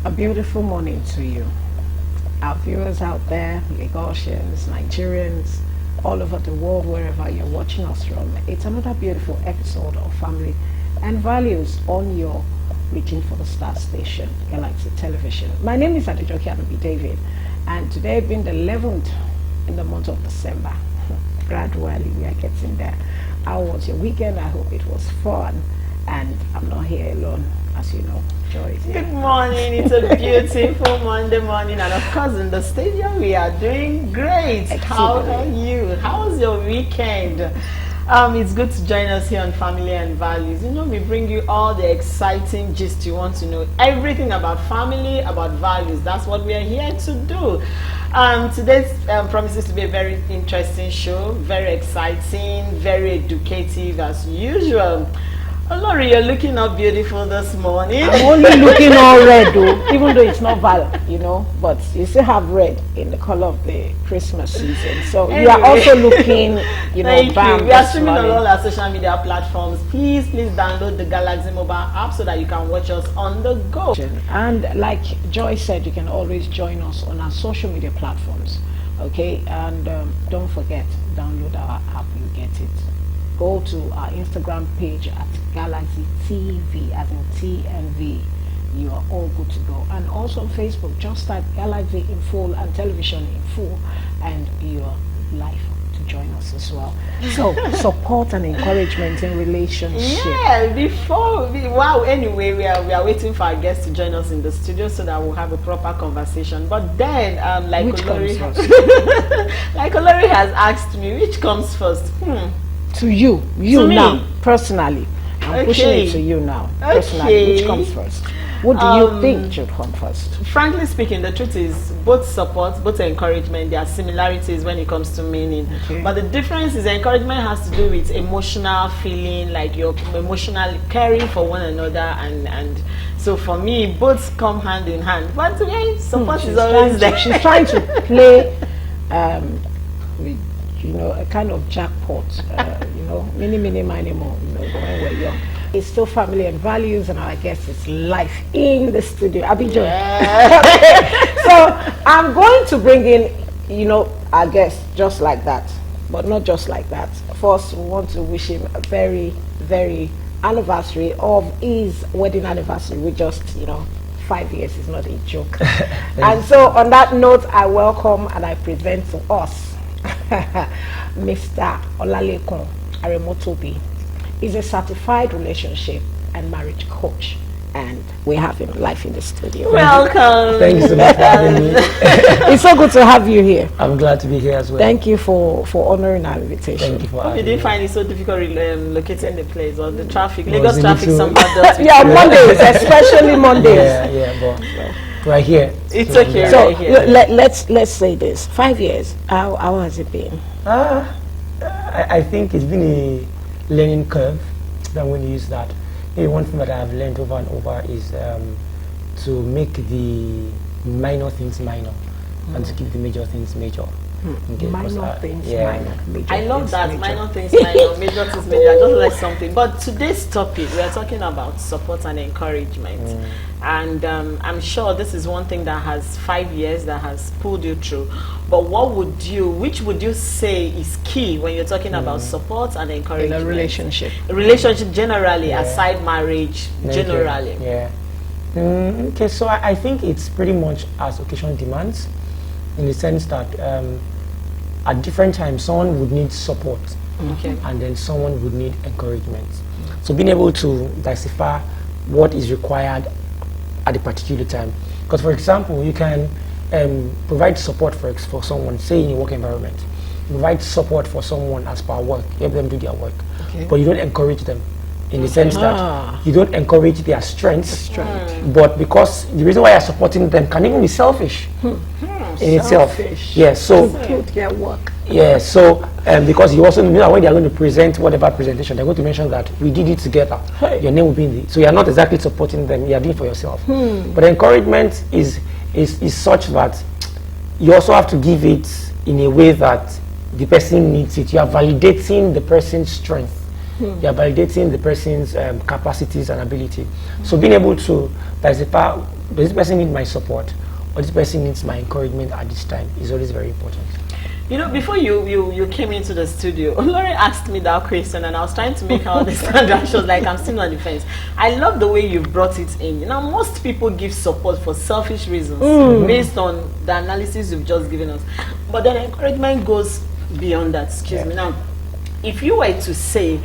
A beautiful morning to you. Our viewers out there, Lagosians, Nigerians, all over the world, wherever you're watching us from. It's another beautiful episode of Family and Values on your Reaching for the Star station, Galaxy Television. My name is Adejoke Anobi David, and today being the 11th in the month of December, gradually we are getting there. How was your weekend? I hope it was fun, and I'm not here alone, as you know. Joy is here. Good morning. It's a beautiful Monday morning, and of course in the studio we are doing great. How are you? How was your weekend? It's good to join us here on Family and Values. You know, we bring you all the exciting gist you want to know. Everything about family, about values. That's what we are here to do. Today's promises to be a very interesting show. Very exciting, very educative as usual. Olori, you're looking up beautiful this morning. I'm only looking all red though, even though it's not Val, you know, but you still have red in the color of the Christmas season. So anyway, you are also looking, you know, bam. We are streaming on all our social media platforms. Please download the Galaxy mobile app so that you can watch us on the go. And like Joy said, you can always join us on our social media platforms. Okay, and don't forget, download our app, you get it. Go to our Instagram page at Galaxy TV, as in TNV. You are all good to go. And also on Facebook, just type Galaxy in full and television in full, and you're live to join us as well. So support and encouragement in relationship. Yeah, anyway, we are waiting for our guests to join us in the studio so that we'll have a proper conversation. But then, like Olori has asked me, which comes first? To you to now, me. Personally. I'm pushing it to you now, personally. Which comes first? What do you think should come first? Frankly speaking, the truth is both support, both encouragement, there are similarities when it comes to meaning. Okay. But the difference is encouragement has to do with emotional feeling, like you're emotionally caring for one another, and so for me, both come hand in hand. But yeah, support is always there. She's trying to play with, you know, a kind of jackpot, you know, mini, more, you know, when we're young. It's still Family and Values, and I guess it's life in the studio. Abby Joy. Yeah. Okay. So I'm going to bring in, you know, our guest just like that, but not just like that. First, we want to wish him a very, very anniversary of his wedding anniversary. We just, you know, 5 years is not a joke. And so on that note, I welcome and I present to us Mr. Olalekun Aremotobi. He's a certified relationship and marriage coach, and we have him live in the studio. Welcome. Thank you so much for having me. It's so good to have you here. I'm glad to be here as well. Thank you for honoring our invitation. Thank you for Hope you having didn't me. find it so difficult locating the place or the traffic. It Lagos was a traffic little- somehow. Yeah, Mondays, especially Mondays. Yeah, but we're here. It's So, okay. yeah. So Right here. let's say this: 5 years. How has it been? I think it's been a learning curve. I'm going to use that. Maybe one thing that I've learned over and over is to make the minor things minor and to keep the major things major. Okay, Minor things, yeah. minor. Major I love things, that. major. Minor things, minor, major things, major. I just like something. But today's topic, we are talking about support and encouragement. And I'm sure this is one thing that has 5 years that has pulled you through. But which would you say is key when you're talking about support and In encouragement? a relationship. Relationship generally, Yeah. aside marriage, generally. Yeah. Okay, so I think it's pretty much as occasion demands, in the sense that at different times someone would need support, Okay. and then someone would need encouragement. So being able to decipher what is required at a particular time. Because for example, you can provide support for someone, say in a work environment, provide support for someone as per work, help them do their work, Okay. but you don't encourage them in the sense that you don't encourage their strengths. But because the reason why you're supporting them can even be selfish in itself. Selfish. Yeah, so Good, get work. yeah, so because you also know that when they're going to present whatever presentation, they're going to mention that we did it together. Hey. Your name will be in the, so you're not exactly supporting them, you're doing it for yourself. But encouragement is such that you also have to give it in a way that the person needs it. You are validating the person's strength You are validating the person's capacities and ability. So being able to diversify, does this person need my support or this person needs my encouragement at this time, is always very important. You know, before you came into the studio, Lori asked me that question and I was trying to make her understand that. She was like, I'm still on the fence. I love the way you brought it in. You know, most people give support for selfish reasons based on the analysis you've just given us. But then encouragement goes beyond that. Excuse me. Now, if you were to say,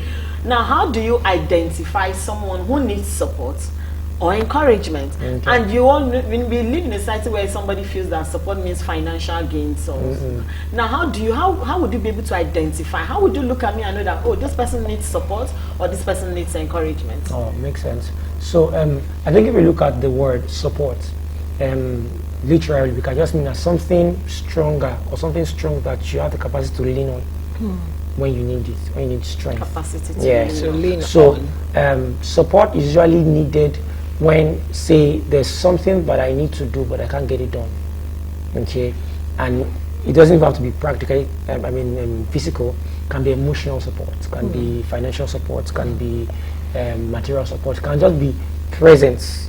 now how do you identify someone who needs support or encouragement? And you all, when we live in a society where somebody feels that support means financial gains, so now how would you be able to identify? How would you look at me and know that, oh, this person needs support or this person needs encouragement? Oh, makes sense. So I think if we look at the word support, literally we can just mean as something stronger or something strong that you have the capacity to lean on when you need it, when you need strength. Capacity to lean on. Support is usually needed when, say, there's something that I need to do but I can't get it done, okay, and it doesn't even have to be practically, physical. Can be emotional support, can be financial support, can be material support, can just be presence,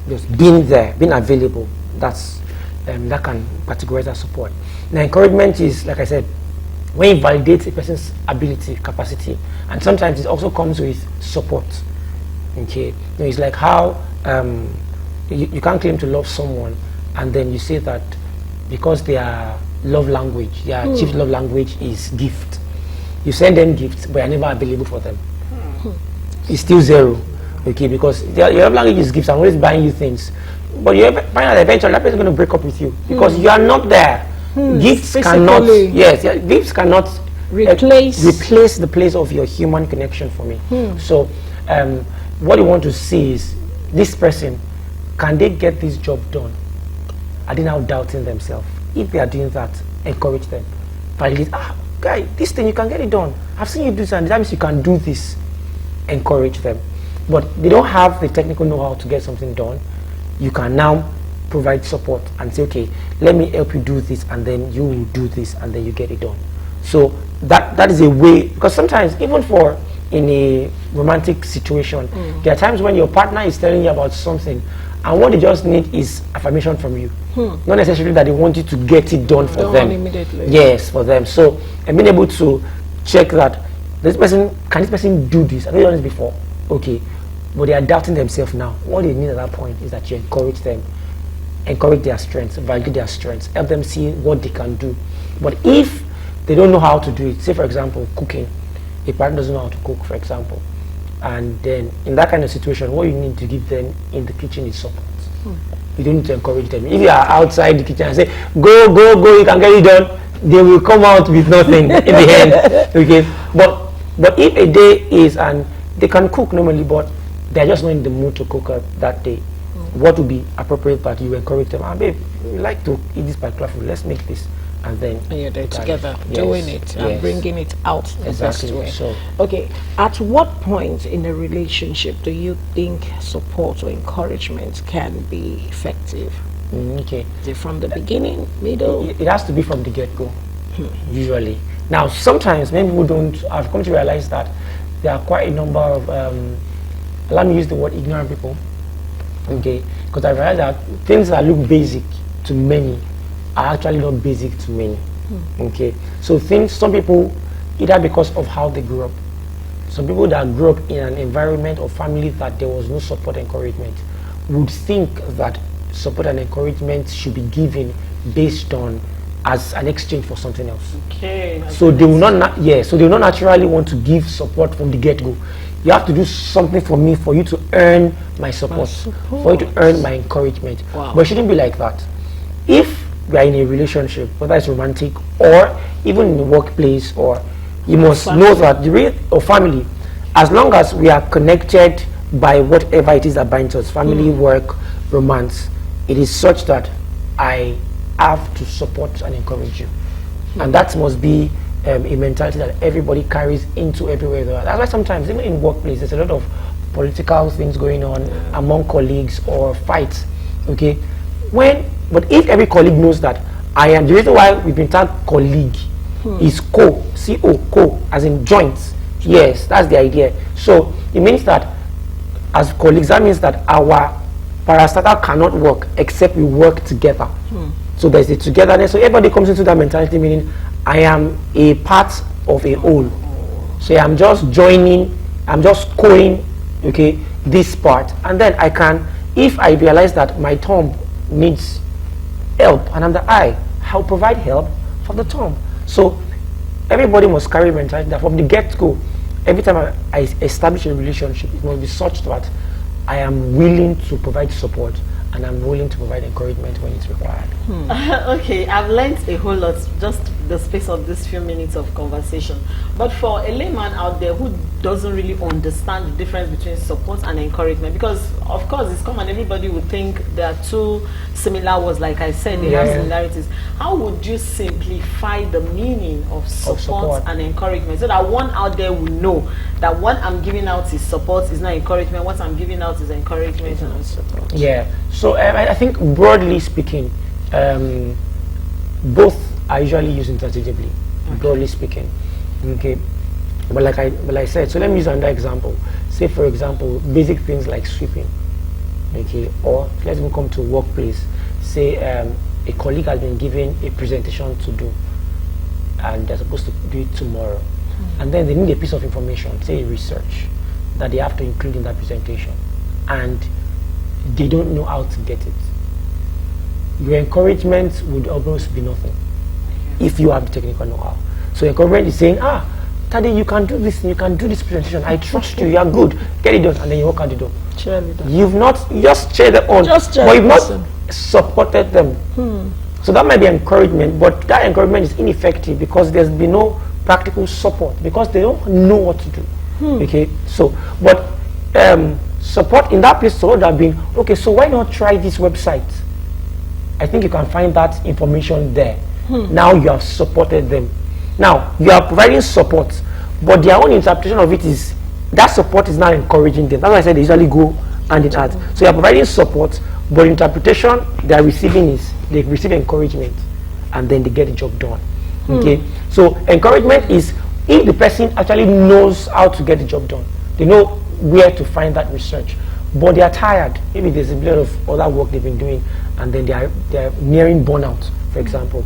just being there, being available. That's that can categorize as support. Now, encouragement is, like I said, when you validate a person's ability, capacity, and sometimes it also comes with support. Okay, you know, it's like how you can't claim to love someone and then you say that because their love language, their chief love language is gift. You send them gifts, but you're never available for them. It's still zero, okay? Because your love language is gifts. I'm always buying you things, but you find out eventually that person is going to break up with you because you are not there. Gifts cannot, gifts cannot replace the place of your human connection for me. So. What you want to see is this person, can they get this job done? Are they now doubting themselves? If they are doing that, encourage them. Validate, guy, this thing you can get it done. I've seen you do this and that means you can do this. Encourage them. But they don't have the technical know-how to get something done. You can now provide support and say, okay, let me help you do this and then you will do this and then you get it done. So that is a way, because sometimes even for in a romantic situation, there are times when your partner is telling you about something and what they just need is affirmation from you. Not necessarily that they want you to get it done for them. Immediately. Yes, for them. So and being able to check that can this person do this? I've done this before. Okay. But they are doubting themselves now. What they need at that point is that you encourage them. Encourage their strengths, validate their strengths, help them see what they can do. But if they don't know how to do it, say for example, cooking, a partner doesn't know how to cook, for example, and then in that kind of situation, what you need to give them in the kitchen is support. You don't need to encourage them. If you are outside the kitchen and say, go, you can get it done, they will come out with nothing in the end. Okay, but if a day is, and they can cook normally, but they're just not in the mood to cook that day, what would be appropriate that you encourage them? Babe, we like to eat this particular food, let's make this. And then you're there together, doing it and bringing it out the best way. So, okay, at what point in a relationship do you think support or encouragement can be effective? Okay, is it from the beginning, middle? It has to be from the get-go, usually. Now, sometimes many people don't. I've come to realize that there are quite a number of, let me use the word ignorant people. Okay, because I realized that things that look basic to many are actually not basic to many. Okay, so some people, either because of how they grew up, some people that grew up in an environment or family that there was no support and encouragement would think that support and encouragement should be given based on as an exchange for something else. Okay. So they will not so they will not naturally want to give support from the get-go. You have to do something for me for you to earn my support, for you to earn my encouragement. Wow. But it shouldn't be like that. If we are in a relationship, whether it's romantic or even in the workplace, or you must know that the real or family, as long as we are connected by whatever it is that binds us, family, work, romance, it is such that I have to support and encourage you. And that must be a mentality that everybody carries into everywhere they are. That's why sometimes, even in workplace, there's a lot of political things going on among colleagues or fights. Okay, but if every colleague knows that I am, the reason why we've been tagged colleague is co, as in joints, Yes, that's the idea. So it means that as colleagues, that means that our parastatal cannot work except we work together. So there's a togetherness. So everybody comes into that mentality, meaning I am a part of a whole. So I'm just joining, I'm just going, okay, this part, and then I can, if I realize that my thumb needs help and I'm the eye, I'll provide help for the thumb. So everybody must carry mentality that from the get-go, every time I establish a relationship, it must be such that I am willing to provide support and I'm willing to provide encouragement when it's required. Okay, I've learned a whole lot just the space of this few minutes of conversation. But for a layman out there who doesn't really understand the difference between support and encouragement, because of course it's common, everybody would think there are two similar words, like I said, they have similarities. How would you simplify the meaning of support and encouragement so that one out there will know that what I'm giving out is support, is not encouragement, what I'm giving out is encouragement and support? Yeah, so I think broadly speaking, both are usually used interchangeably, broadly speaking. Okay, but like I said, so let me use another example. Say for example, basic things like sweeping. Okay, or let's even come to a workplace. Say a colleague has been given a presentation to do, and they're supposed to do it tomorrow, and then they need a piece of information, say research, that they have to include in that presentation, and they don't know how to get it. Your encouragement would almost be nothing if you have the technical know-how. So encouragement is saying, Tade, you can do this, you can do this presentation, I trust you, you are good, get it done, and then you walk out the door. You've not, you just cheered them on, but you've not supported them. So that might be encouragement, but that encouragement is ineffective because there's been no practical support, because they don't know what to do. Okay, so, but support in that place would have been, okay, so why not try this website? I think you can find that information there. Now you have supported them. Now you are providing support, but their own interpretation of it is that support is not encouraging them. That's why I said they usually go hand in hand. So you are providing support, but interpretation they are receiving is they receive encouragement, and then they get the job done. Okay, so encouragement is if the person actually knows how to get the job done, they know where to find that research, but they are tired. Maybe there's a bit of other work they've been doing, and then they are nearing burnout, for example.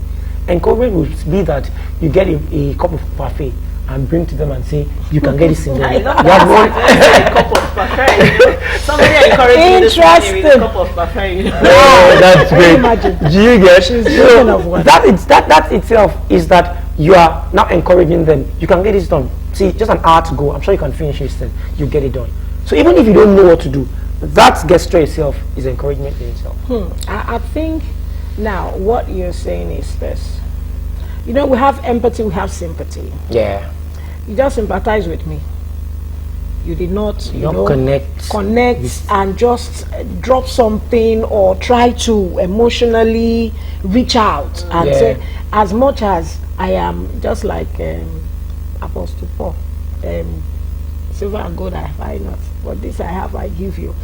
Encouragement would be that you get a cup of parfait and bring to them and say, you can get this in there. I love that. A cup of parfait. Somebody encouraged me this morning with a cup of parfait. Oh, that's great. Imagine. Do you get? She's That itself is that you are now encouraging them. You can get this done. See, just an hour to go. I'm sure you can finish this thing. You get it done. So even if you don't know what to do, that gesture itself is encouragement in itself. I think now what you're saying is this. You know, we have empathy, we have sympathy. Yeah. You just sympathize with me. You did not, you know, connect and just drop something or try to emotionally reach out and say, as much as I am just like Apostle Paul, silver and gold I have not, but this I have, I give you.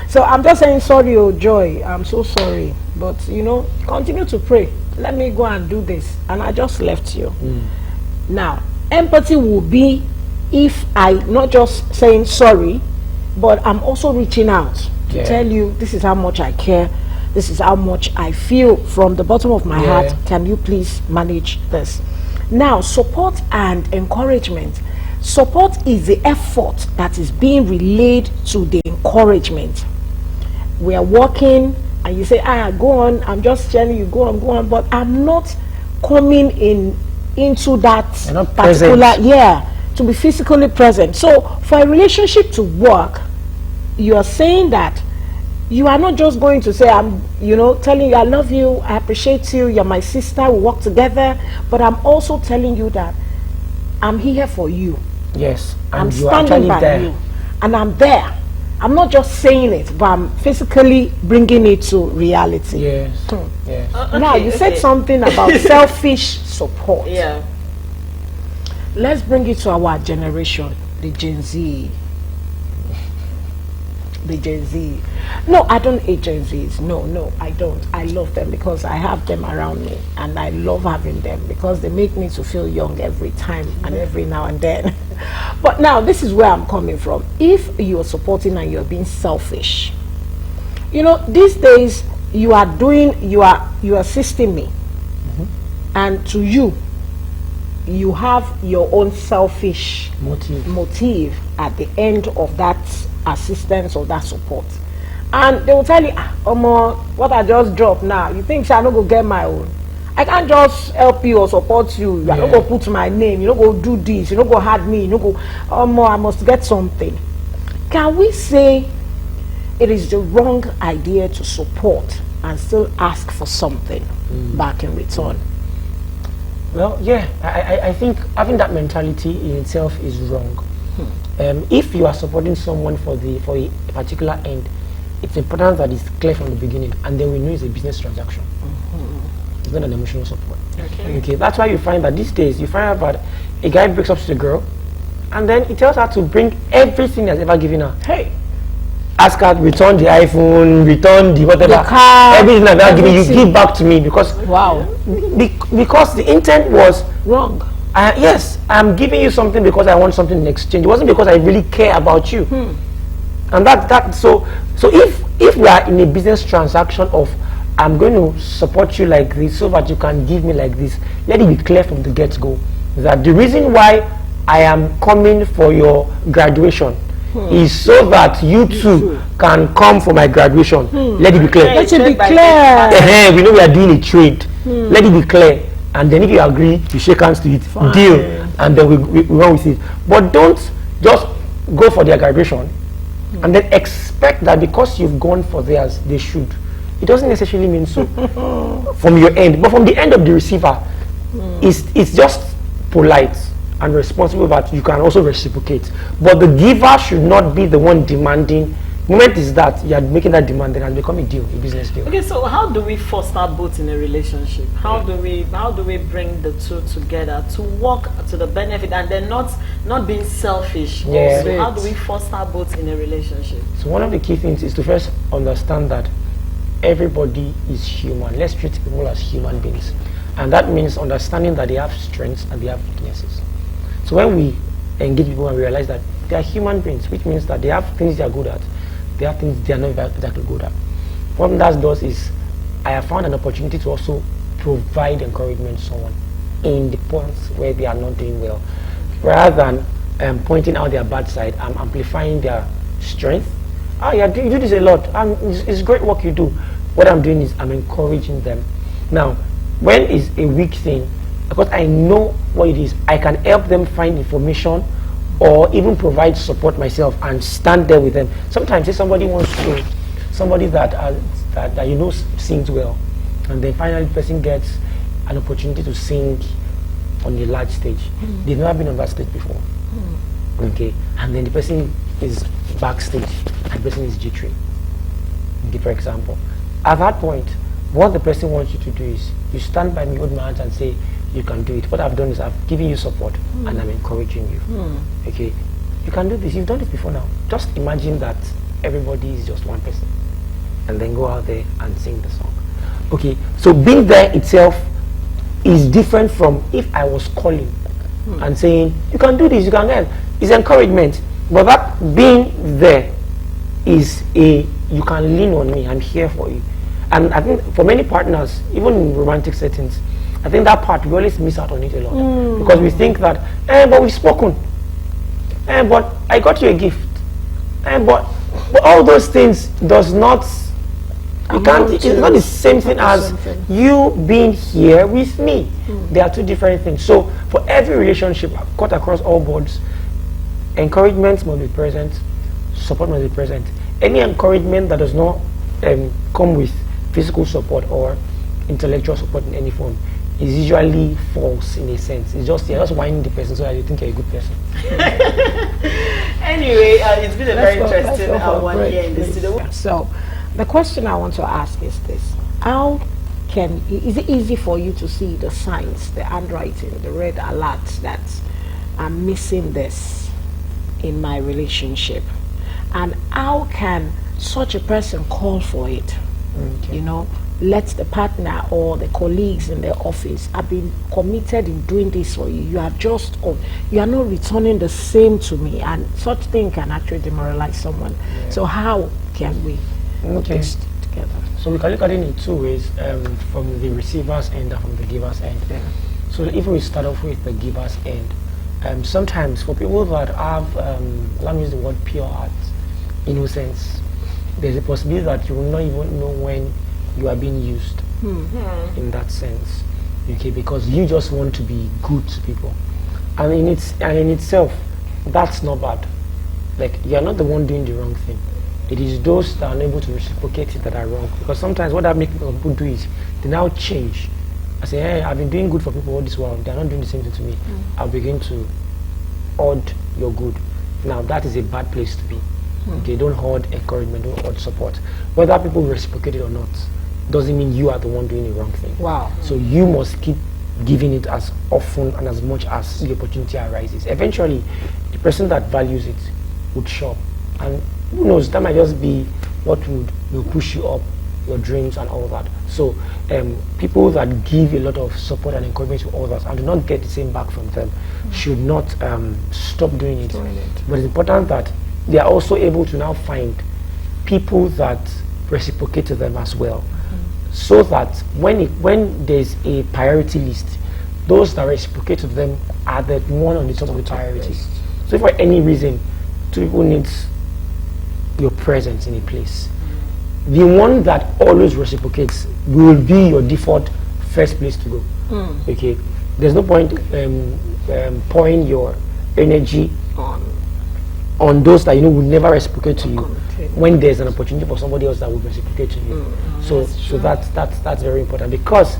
So I'm just saying, sorry, oh Joy, I'm so sorry, but you know, continue to pray. Let me go and do this, and I just left you. Now, empathy will be if I not just saying sorry, but I'm also reaching out to tell you this is how much I care, this is how much I feel from the bottom of my heart. Can you please manage this? Now, support and encouragement. Support is the effort that is being relayed to the encouragement. We are working and you say, go on, I'm just telling you, go on, but I'm not coming into that particular, to be physically present. So for a relationship to work, you are saying that you are not just going to say, I'm, you know, telling you I love you, I appreciate you, you're my sister, we work together, but I'm also telling you that I'm here for you. Yes, and I'm standing by you, and I'm there. I'm not just saying it, but I'm physically bringing it to reality. Yes. Yes. Now, you said something about selfish support. Yeah. Let's bring it to our generation, the Gen Z. The Gen Z. No, I don't hate Gen Zs. No, I don't. I love them because I have them around me, and I love having them because they make me to feel young every time and every now and then. But now, this is where I'm coming from. If you're supporting and you're being selfish, you know, these days you are assisting me, and to you, you have your own selfish motive at the end of that assistance or that support. And they will tell you, Omo, what I just dropped now, you think I no go get my own? I can't just help you or support you. I don't go put my name, you don't go do this, you don't go hard me, you don't go, Omo, I must get something. Can we say it is the wrong idea to support and still ask for something back in return? Well, yeah, I think having that mentality in itself is wrong. If you are supporting someone for a particular end, it's important that it's clear from the beginning, and then we know it's a business transaction. It's not an emotional support. Okay, that's why you find that these days you find out that a guy breaks up with a girl, and then he tells her to bring everything he's ever given her. Hey, ask her, return the iPhone, return the whatever, the car, everything I've ever given you, give back to me, because because the intent was wrong. Yes, I'm giving you something because I want something in exchange. It wasn't because I really care about you. And so if we are in a business transaction of I'm going to support you like this so that you can give me like this, let it be clear from the get-go that the reason why I am coming for your graduation is so that you too can come for my graduation. Let it be clear. Let it be clear. We know we are doing a trade. Let it be clear. And then if you agree, you shake hands to it, deal, and then we run with it. But don't just go for their graduation and then expect that because you've gone for theirs, they should. It doesn't necessarily mean so from your end, but from the end of the receiver, it's just polite and responsible that you can also reciprocate. But the giver should not be the one demanding. The moment is that you are making that demand, then it become a deal, a business deal. Okay, so how do we foster both in a relationship? How do we bring the two together to work to the benefit and then not being selfish? Yeah. Also, how do we foster both in a relationship? So one of the key things is to first understand that everybody is human. Let's treat people as human beings, and that means understanding that they have strengths and they have weaknesses. So when we engage people and realize that they are human beings, which means that they have things they are good at, they have things they are not exactly good at. What that does is, I have found an opportunity to also provide encouragement to someone in the points where they are not doing well. Rather than pointing out their bad side, I'm amplifying their strength. You do this a lot. It's great work you do. What I'm doing is I'm encouraging them. Now, when is a weak thing? Because I know what it is, I can help them find information or even provide support myself and stand there with them. Sometimes if somebody that you know sings well, and then finally the person gets an opportunity to sing on a large stage. They've never been on that stage before. Okay, and then the person is backstage and the person is jittering. Okay, for example, at that point, what the person wants you to do is you stand by me, hold my hands, and say, you can do it. What I've done is I've given you support and I'm encouraging you. Okay, you can do this. You've done this before now. Just imagine that everybody is just one person, and then go out there and sing the song. Okay, so being there itself is different from if I was calling and saying, you can do this, you can help. It's encouragement. But that being there is you can lean on me, I'm here for you. And I think for many partners, even in romantic settings, I think that part we always miss out on it a lot. Because we think that, but we've spoken. But I got you a gift. But all those things does not, it's not the same thing as you being here with me. They are two different things. So for every relationship, cut across all boards, encouragement must be present, support must be present. Any encouragement that does not come with physical support or intellectual support in any form is usually false in a sense. It's just, you're just whining the person so that you think you're a good person. Anyway, it's been a very interesting one here in the studio. So the question I want to ask is this: is it easy for you to see the signs, the handwriting, the red alerts that I'm missing this in my relationship? And how can such a person call for it? Okay. You know, let the partner or the colleagues in the office have been committed in doing this for you. You are just, you are not returning the same to me, and such thing can actually demoralize someone. Yeah. So how can we put Okay. this together? So we can look at it in two ways, from the receiver's end and from the giver's end. Yeah. So if we start off with the giver's end, sometimes for people that have, let me use the word pure heart, innocence, there's a possibility that you will not even know when you are being used in that sense. Okay, because you just want to be good to people. And in itself, that's not bad. Like, you are not the one doing the wrong thing. It is those that are unable to reciprocate it that are wrong. Because sometimes what that makes people do is they now change. I say, hey, I've been doing good for people all this while. They're not doing the same thing to me. I'll begin to hoard your good. Now, that is a bad place to be. Okay, don't hoard encouragement, don't hoard support. Whether people reciprocate it or not doesn't mean you are the one doing the wrong thing. Wow. So you must keep giving it as often and as much as the opportunity arises. Eventually, the person that values it would show up. And who knows, that might just be what will push you up, your dreams and all that. So people that give a lot of support and encouragement to others and do not get the same back from them should not stop doing it. But it's important that they are also able to now find people that reciprocate to them as well. So that when there's a priority list, those that reciprocate to them are the one on the top of the priority. So if for any reason two people need your presence in a place, the one that always reciprocates will be your default first place to go. Okay, there's no point pouring your energy on those that you know will never reciprocate to you when there's an opportunity for somebody else that will reciprocate to you. So that's very important, because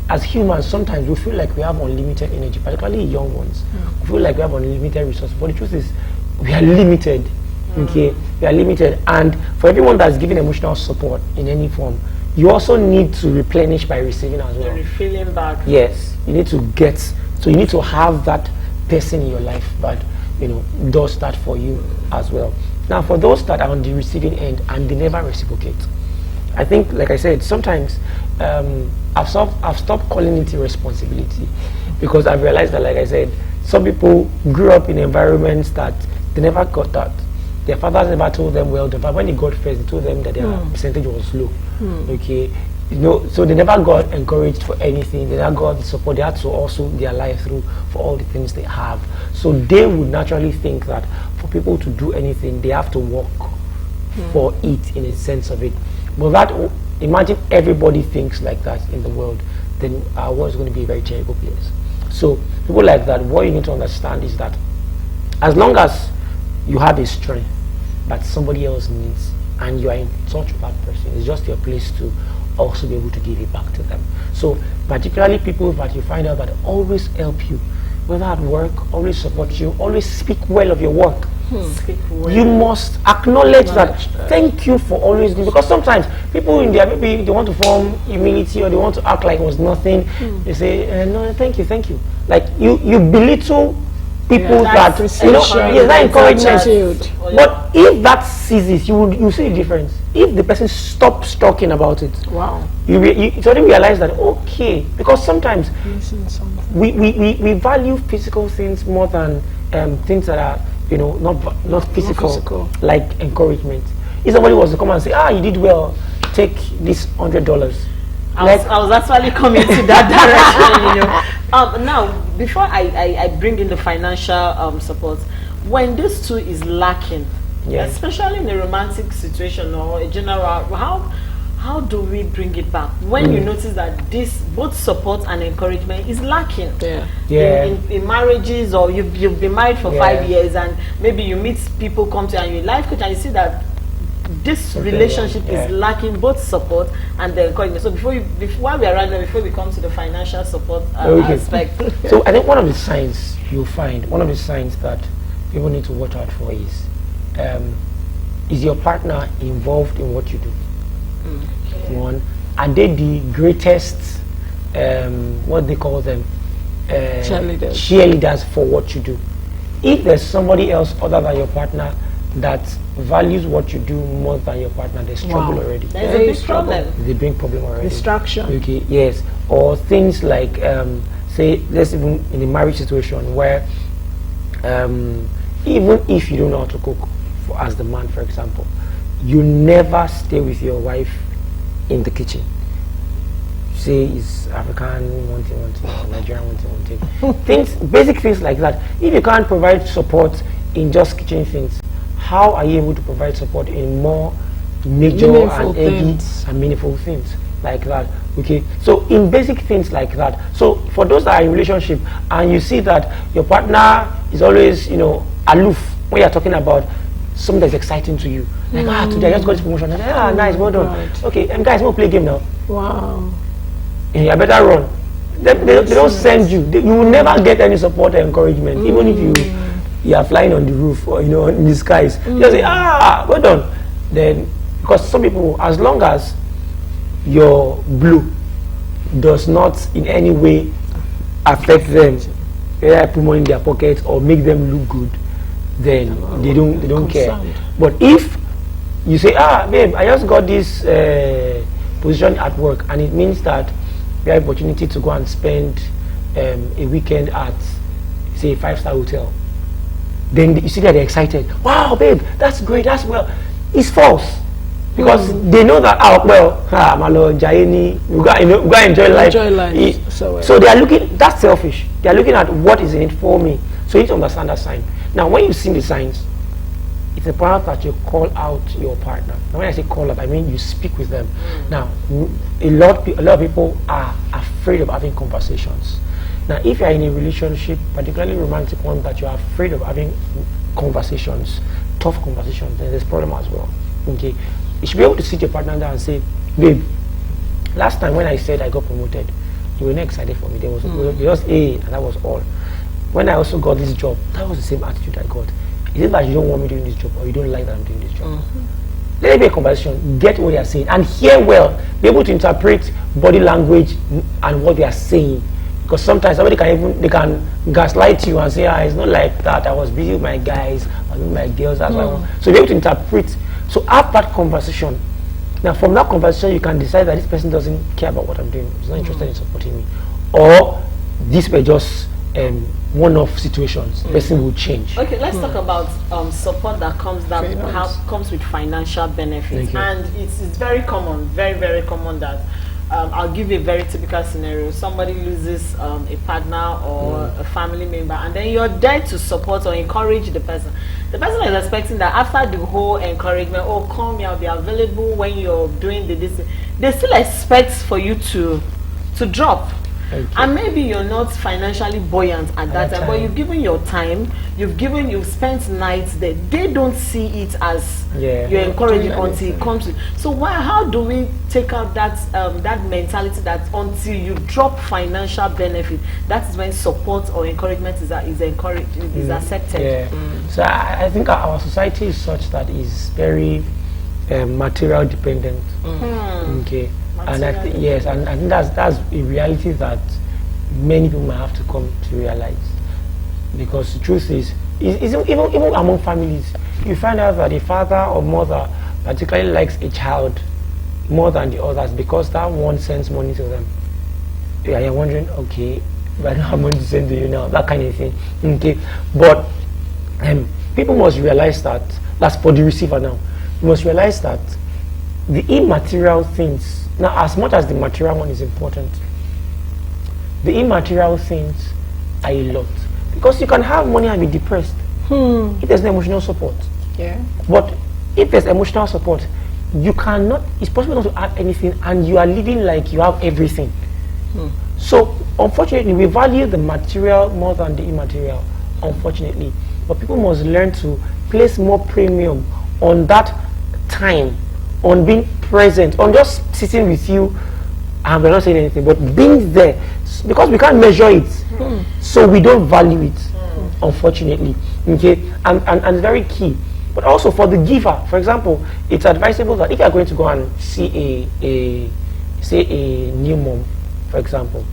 as humans sometimes we feel like we have unlimited energy, particularly young ones. We feel like we have unlimited resources, but the truth is we are limited. Okay, we are limited, and for everyone that's giving emotional support in any form, you also need to replenish by receiving as well. Refilling back. Yes, you need to get, so you need to have that person in your life that does that for you as well. Now, for those that are on the receiving end and they never reciprocate, I think, like I said, sometimes I've stopped calling it irresponsibility, because I've realized that, like I said, some people grew up in environments that they never got that. Their fathers never told them well done, but when they got first, they told them that their percentage was low. Okay, so they never got encouraged for anything. They never got the support. They had to also their life through for all the things they have. So they would naturally think that for people to do anything, they have to work for it, in a sense of it. But imagine everybody thinks like that in the world, then our world is going to be a very terrible place. So people like that, what you need to understand is that as long as you have a strength that somebody else needs and you are in touch with that person, it's just your place to also be able to give it back to them. So particularly people that you find out that always help you, whether at work, always support you, always speak well of your work. You must acknowledge that. Thank you for always doing, because sometimes people in there, maybe they want to form humility or they want to act like it was nothing. They say, no, thank you. Like you belittle people that that encouragement. But if that ceases, you see the difference. If the person stops talking about it, you suddenly realize that because sometimes we value physical things more than things that are not physical, like encouragement. If somebody was to come and say, you did well, take this $100. I was actually coming to that direction, now, before I bring in the financial support, when this too is lacking, especially in a romantic situation or a general, how do we bring it back when you notice that this both support and encouragement is lacking? In marriages, or you've been married for 5 years and maybe you meet people, come to you and you're life coach, and you see that this relationship is lacking both support and the encouragement. So while we are around there, before we come to the financial support aspect. So I think one of the signs you'll find, one of the signs that people need to watch out for is your partner involved in what you do? One, are they the greatest, what they call them, cheerleaders for what you do? If there's somebody else other than your partner that values what you do more than your partner, there's trouble already. There's a big problem. There's a big problem already. Distraction. Okay, yes. Or things like, say, let's even in a marriage situation where even if you don't know how to cook, as the man, for example, you never stay with your wife in the kitchen. Say it's African, one thing, or Nigerian, one thing. Things, basic things like that. If you can't provide support in just kitchen things, how are you able to provide support in more major Meaningful and heavy things. and meaningful things like that? Okay, so in basic things like that. So for those that are in relationship and you see that your partner is always, aloof when you're talking about something that's exciting to you, like today I just got this promotion, nice, well done. Right. Okay, guys, we'll play a game now. Wow. You better run. They don't send you. You will never get any support or encouragement, even if you are flying on the roof or in the skies. You just say, well done. Then, because some people, as long as your blow does not in any way affect them, whether put money in their pockets or make them look good, then they don't care. But if you say, babe, I just got this position at work, and it means that we have opportunity to go and spend a weekend at, say, a 5-star hotel, then you see that they're excited. Wow, babe, that's great, that's well. It's false. Because they know that, Malo, Jaini, we got to enjoy life. So they are looking, that's selfish. They are looking at what is in it for me. So you need to understand that sign. Now, when you see the signs, it's important that you call out your partner. Now, when I say call out, I mean you speak with them. Now, a lot of people are afraid of having conversations. Now, if you're in a relationship, particularly romantic one, that you're afraid of having conversations, tough conversations, then there's a problem as well. Okay, you should be able to sit your partner down and say, babe, last time when I said I got promoted, you were not excited for me. There was just and that was all. When I also got this job, that was the same attitude I got. Is it that you don't want me doing this job, or you don't like that I'm doing this job? Let it be a conversation. Get what they are saying and hear well. Be able to interpret body language and what they are saying. Because sometimes somebody can gaslight you and say, it's not like that. I was busy with my guys, I was with my girls. That's why I want. So be able to interpret. So have that conversation. Now, from that conversation, you can decide that this person doesn't care about what I'm doing. He's not interested in supporting me, or these were just one-off situations. The person will change. Okay, let's talk about support that comes with financial benefits. Okay. And it's very common, very, very common that I'll give you a very typical scenario. Somebody loses a partner or a family member, and then you're there to support or encourage the person. The person is expecting that after the whole encouragement, come here, I'll be available when you're doing this. They still expect for you to drop. Okay. And maybe you're not financially buoyant at that time, but you've given your time, you've spent nights there. They don't see it as you're encouraging until it comes to. So how do we take out that mentality that until you drop financial benefit, that is when support or encouragement is encouraged, is accepted? Yeah. So I think our society is such that is very material dependent. Okay. And I think and I think that's a reality that many people might have to come to realize, because the truth is even among families, you find out that a father or mother particularly likes a child more than the others because that one sends money to them. Yeah, you're wondering, okay, but I don't have money to send to you now, that kind of thing. Okay, but people must realize that's for the receiver now. You must realize that the immaterial things. Now, as much as the material one is important, the immaterial things are a lot. Because you can have money and be depressed if there's no emotional support. Yeah. But if there's emotional support, you cannot, it's possible not to have anything and you are living like you have everything. So, unfortunately, we value the material more than the immaterial, unfortunately. But people must learn to place more premium on that time, on being present, on just sitting with you and we're not saying anything, but being there, because we can't measure it, so we don't value it, unfortunately. Okay, and it's very key. But also for the giver, for example, it's advisable that if you're going to go and see a new mom, for example,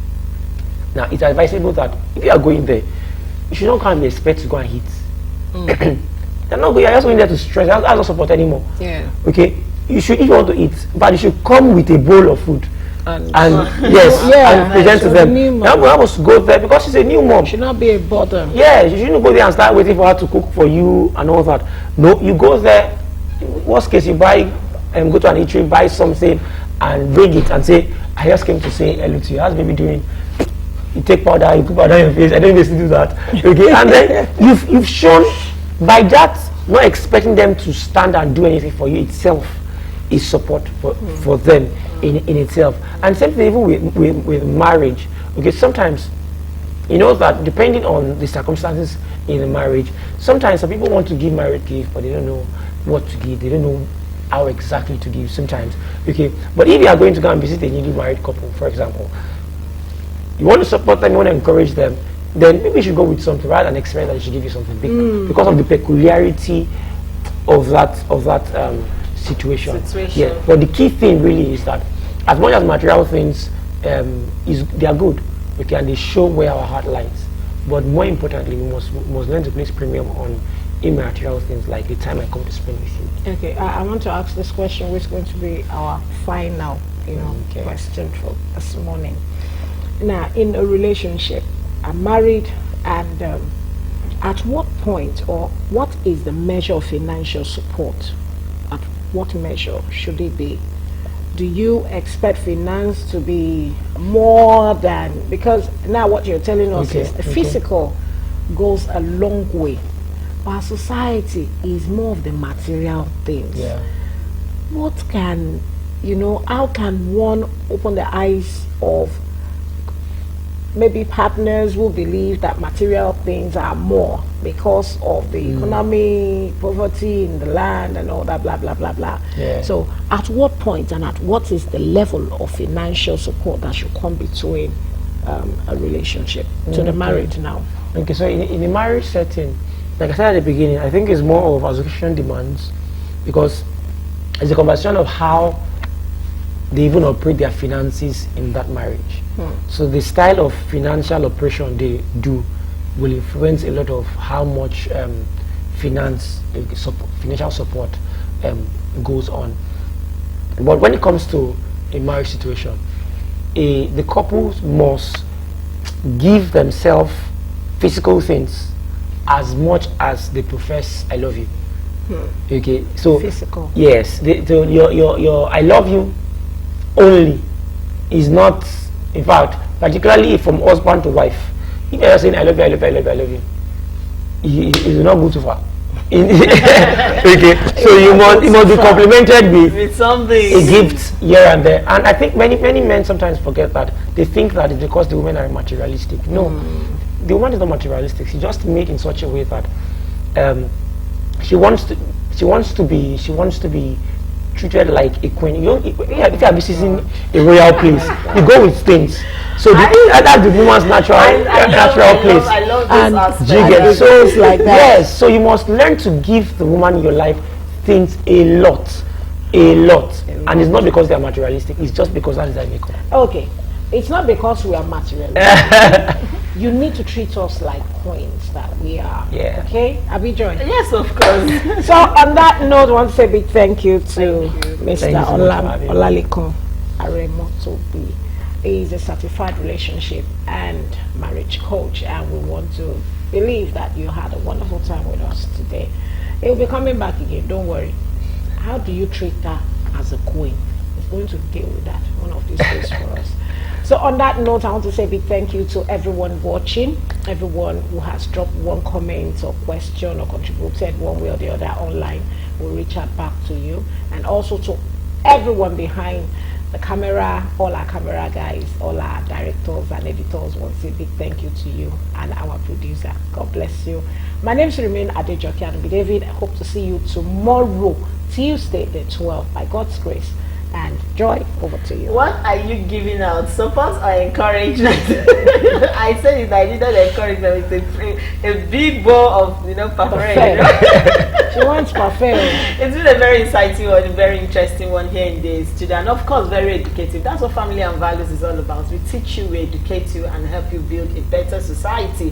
now it's advisable that if you are going there, you should not come and expect to go and hit. They're not going. You're just going there to stress. That's not support anymore. Yeah. Okay. You should, if you want to eat, but you should come with a bowl of food. And Yes, Yeah, and present to so them. the new Now mom. we must go there because she's a new mom. should not be a bother. Yeah, you shouldn't go there and start waiting for her to cook for you and all that. No, you go there. Worst case, you buy and go to an eatery, buy something, and bring it and say, "I just came to say hello to you. How's baby doing?" You take powder, you put powder on your face. I don't even do that. Okay, and then you've shown by that, not expecting them to stand and do anything for you itself, is support for them in itself. And same thing even with marriage. Okay, sometimes you know that depending on the circumstances in the marriage, sometimes some people want to give marriage gift, but they don't know what to give. They don't know how exactly to give sometimes. Okay, but if you are going to go and visit a newly married couple, for example, you want to support them, you want to encourage them, then maybe you should go with something rather than expect that they should give you something big because of the peculiarity of that situation. Yeah, but the key thing really is that as much as material things they are good, okay, and they show where our heart lies. But more importantly, we must learn to place premium on immaterial things like the time I come to spend with you. Okay, I want to ask this question, which is going to be our final, question for this morning. Now, in a relationship, I'm married, and at what point, or what is the measure of financial support? At what measure should it be? Do you expect finance to be more than, because now what you're telling us is the physical goes a long way, but our society is more of the material things. Yeah. What can, how can one open the eyes of maybe partners who believe that material things are more because of the economy, poverty in the land and all that, blah, blah, blah, blah. Yeah. So at what point and at what is the level of financial support that should come between a relationship to the marriage now? Okay, so in a marriage setting, like I said at the beginning, I think it's more of association demands because it's a conversation of how they even operate their finances in that marriage. So the style of financial operation they do will influence a lot of how much financial support goes on. But when it comes to a marriage situation, the couples must give themselves physical things as much as they profess "I love you." Okay, so Physical. Yes, your "I love you" only is not, in fact, particularly from husband to wife. If you're saying "I love you, I love you, I love you, I love you," it will not go too far. Okay, so you must be complimented with something, a gift here and there. And I think many men sometimes forget that. They think that it's because the women are materialistic. No, the woman is not materialistic. She's just made in such a way that she wants to be treated like a queen. If you are visiting a royal place, you go with things. So that's the woman's natural place. I love And this Do you get it? So it's like that. Yes, so you must learn to give the woman in your life things a lot. And it's not because they are materialistic, it's just because that is their makeup. Okay, it's not because we are material. You need to treat us like queens that we are. Yeah. Okay, Abi Joy. Yes, of course. So on that note, I want to say a big thank you to Mr. Thank you so much for having me. Olalikun Aremotobi. He is a certified relationship and marriage coach, and we want to believe that you had a wonderful time with us today. He'll be coming back again, don't worry. How do you treat her as a queen? He's going to deal with that one of these days for us. So on that note, I want to say a big thank you to everyone watching, everyone who has dropped one comment or question or contributed one way or the other online. We'll reach out back to you. And also to everyone behind the camera, all our camera guys, all our directors and editors, want to say a big thank you to you and our producer. God bless you. My name is Remain Adejoke and David. I hope to see you tomorrow, Tuesday the 12th, by God's grace. And Joy, over to you. What are you giving out? Support or encouragement? I said it, I needed encouragement with a big bowl of parfait. She wants parfait. It's been a very exciting one, a very interesting one here in the studio, and of course very educative. That's what Family and Values is all about. We teach you, we educate you, and help you build a better society.